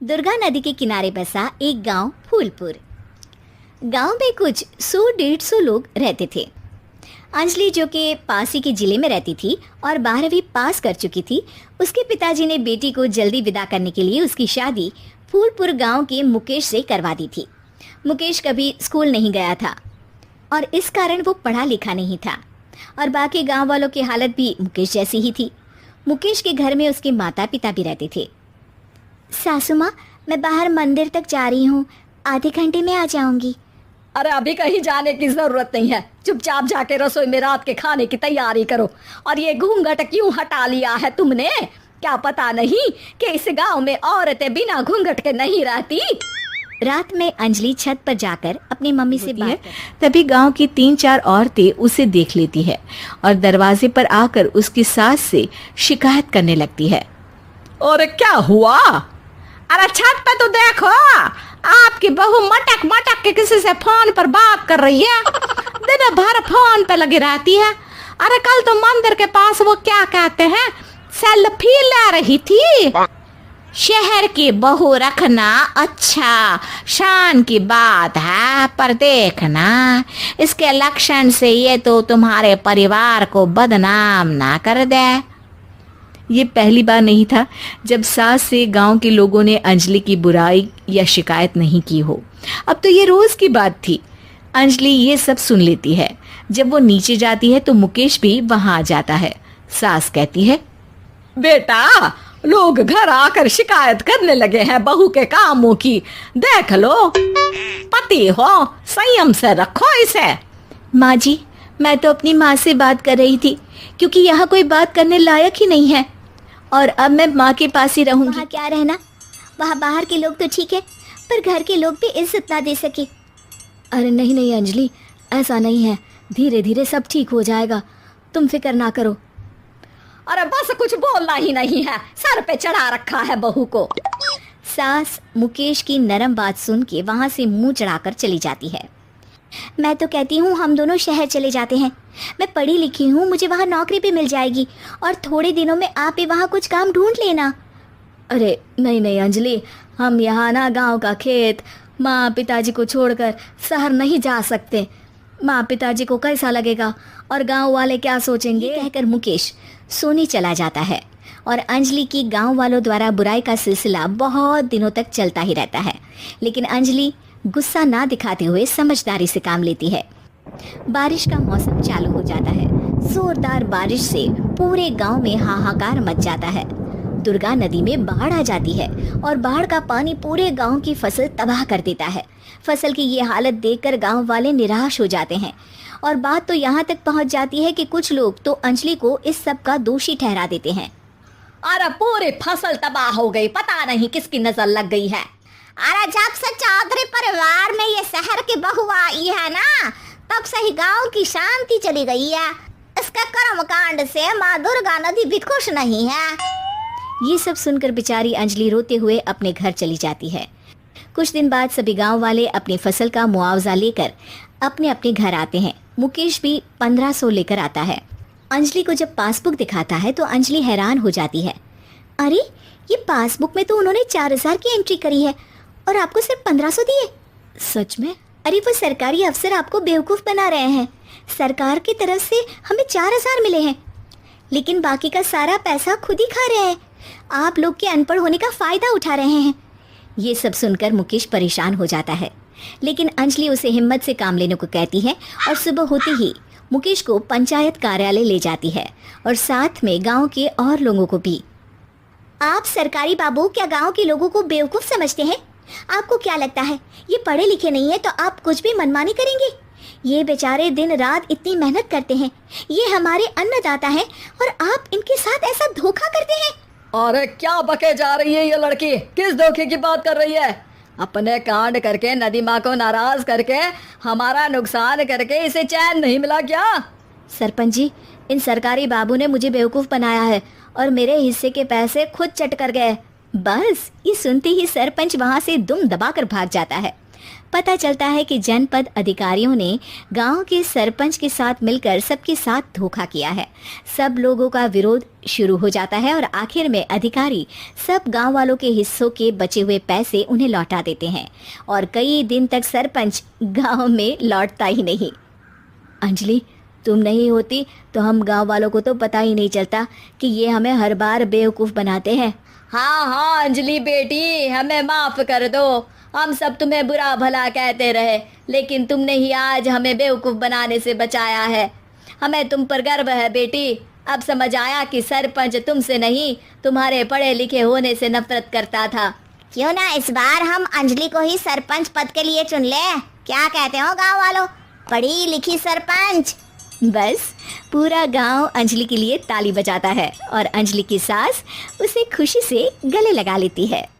दुर्गा नदी के किनारे बसा एक गांव फूलपुर। गांव में कुछ 100-150 लोग रहते थे। अंजलि, जो कि पास ही के जिले में रहती थी और 12वीं पास कर चुकी थी, उसके पिताजी ने बेटी को जल्दी विदा करने के लिए उसकी शादी फूलपुर गांव के मुकेश से करवा दी थी। मुकेश कभी स्कूल नहीं गया था और इस कारण वो पढ़ा लिखा नहीं था और बाकी गांव वालों की हालत भी मुकेश जैसी ही थी। मुकेश के घर में उसके माता पिता भी रहते थे। सासू माँ, मैं बाहर मंदिर तक जा रही हूँ, आधे घंटे में आ जाऊंगी। अरे अभी कहीं जाने की जरूरत नहीं है, चुपचाप जाके रसोई में रात के खाने की तैयारी करो। और ये घूंघट क्यों हटा लिया है तुमने? क्या पता नहीं कि इस गांव में औरतें बिना घूंघट के नहीं रहती? रात में अंजलि छत पर जाकर अपनी मम्मी से बात तभी गांव की 3-4 औरतें उसे देख लेती है और दरवाजे पर आकर उसकी सास से शिकायत करने लगती है। और क्या हुआ? अरे छत पे तो देखो, आपकी बहू मटक मटक के किसी से फोन पर बात कर रही है। दिन भर फोन पे लगी रहती है। अरे कल तो मंदिर के पास वो क्या कहते हैं, सेल्फी ले रही थी। शहर की बहू रखना अच्छा शान की बात है, पर देखना इसके लक्षण से ये तो तुम्हारे परिवार को बदनाम ना कर दे। ये पहली बार नहीं था जब सास से गांव के लोगों ने अंजलि की बुराई या शिकायत नहीं की हो। अब तो ये रोज की बात थी। अंजलि ये सब सुन लेती है। जब वो नीचे जाती है तो मुकेश भी वहां आ जाता है। सास कहती है, बेटा, लोग घर आकर शिकायत करने लगे हैं बहू के कामों की। देख लो, पति हो, संयम से रखो इसे। माँ जी, मैं तो अपनी माँ से बात कर रही थी क्योंकि यहाँ कोई बात करने लायक ही नहीं है और अब मैं माँ के पास ही रहूंगी। वहाँ क्या रहना, वहाँ बाहर के लोग तो ठीक है पर घर के लोग भी इज्जत ना दे सके। अरे नहीं नहीं अंजलि, ऐसा नहीं है, धीरे धीरे सब ठीक हो जाएगा, तुम फिक्र ना करो। अरे बस कुछ बोलना ही नहीं है, सर पे चढ़ा रखा है बहू को। सास मुकेश की नरम बात सुन के वहाँ से मुंह चढ़ाकर चली जाती है। मैं तो कहती हूँ हम दोनों शहर चले जाते हैं। मैं पढ़ी लिखी हूँ, मुझे वहाँ नौकरी भी मिल जाएगी और थोड़े दिनों में आप भी वहाँ कुछ काम ढूंढ लेना। अरे नहीं नहीं अंजलि, हम यहाँ ना गांव का खेत, माँ पिताजी को छोड़कर शहर नहीं जा सकते। माँ पिताजी को कैसा लगेगा और गांव वाले क्या सोचेंगे? कहकर मुकेश सोने चला जाता है और अंजलि की गांव वालों द्वारा बुराई का सिलसिला बहुत दिनों तक चलता ही रहता है। लेकिन अंजलि गुस्सा ना दिखाते हुए समझदारी से काम लेती है। बारिश का मौसम चालू हो जाता है। जोरदार बारिश से पूरे गांव में हाहाकार मच जाता है। दुर्गा नदी में बाढ़ आ जाती है और बाढ़ का पानी पूरे गांव की फसल तबाह कर देता है। फसल की ये हालत देखकर गांव वाले निराश हो जाते हैं और बात तो यहाँ तक पहुँच जाती है कि कुछ लोग तो अंजलि को इस सब का दोषी ठहरा देते हैं। अरे पूरी फसल तबाह हो गई, पता नहीं किसकी नजर लग गई है। अरे जब से चौधरी परिवार में ये शहर की बहू आई है ना, तब से ही गांव की शांति चली गई है। इसके कर्म कांड से माँ दुर्गा नदी भी खुश नहीं है। ये सब सुनकर बेचारी अंजलि रोते हुए अपने घर चली जाती है। कुछ दिन बाद सभी गांव वाले अपनी फसल का मुआवजा लेकर अपने अपने घर आते हैं। मुकेश भी 1500 लेकर आता है। अंजलि को जब पासबुक दिखाता है तो अंजलि हैरान हो जाती है। अरे, ये पासबुक में तो उन्होंने 4000 की एंट्री करी है और आपको सिर्फ 1500 दिए। सच में? अरे वो सरकारी अफसर आपको बेवकूफ़ बना रहे हैं। सरकार की तरफ से हमें 4000 मिले हैं लेकिन बाकी का सारा पैसा खुद ही खा रहे हैं। आप लोग के अनपढ़ होने का फ़ायदा उठा रहे हैं। ये सब सुनकर मुकेश परेशान हो जाता है लेकिन अंजलि उसे हिम्मत से काम लेने को कहती है और सुबह होते ही मुकेश को पंचायत कार्यालय ले जाती है और साथ में गाँव के और लोगों को भी। आप सरकारी बाबू क्या गाँव के लोगों को बेवकूफ़ समझते हैं? आपको क्या लगता है ये पढ़े लिखे नहीं है तो आप कुछ भी मनमानी करेंगे? ये बेचारे दिन रात इतनी मेहनत करते हैं, ये हमारे अन्नदाता हैं और आप इनके साथ ऐसा धोखा करते हैं। अरे क्या बके जा रही है ये लड़की? किस धोखे की बात कर रही है? अपने कांड करके नदी माँ को नाराज करके हमारा नुकसान करके इसे चैन नहीं मिला क्या? सरपंच जी, इन सरकारी बाबू ने मुझे बेवकूफ़ बनाया है और मेरे हिस्से के पैसे खुद चट कर गए। बस ये सुनते ही सरपंच वहाँ से दुम दबाकर भाग जाता है पता चलता है कि जनपद अधिकारियों ने गांव के सरपंच के साथ मिलकर सबके साथ धोखा किया है। सब लोगों का विरोध शुरू हो जाता है और आखिर में अधिकारी सब गांव वालों के हिस्सों के बचे हुए पैसे उन्हें लौटा देते हैं और कई दिन तक सरपंच गांव में लौटता ही नहीं। अंजलि, तुम नहीं होती तो हम गांव वालों को तो पता ही नहीं चलता कि ये हमें हर बार बेवकूफ़ बनाते हैं। हाँ हाँ अंजलि बेटी, हमें माफ कर दो। हम सब तुम्हें बुरा भला कहते रहे, लेकिन तुमने ही आज हमें बेवकूफ़ बनाने से बचाया है। हमें तुम पर गर्व है बेटी। अब समझ आया कि सरपंच तुमसे नहीं, तुम्हारे पढ़े लिखे होने से नफरत करता था। क्यों ना इस बार हम अंजलि को ही सरपंच पद के लिए चुन ले। क्या कहते हो गांव वालों? पढ़ी लिखी सरपंच। बस पूरा गांव अंजलि के लिए ताली बजाता है और अंजलि की सास उसे खुशी से गले लगा लेती है।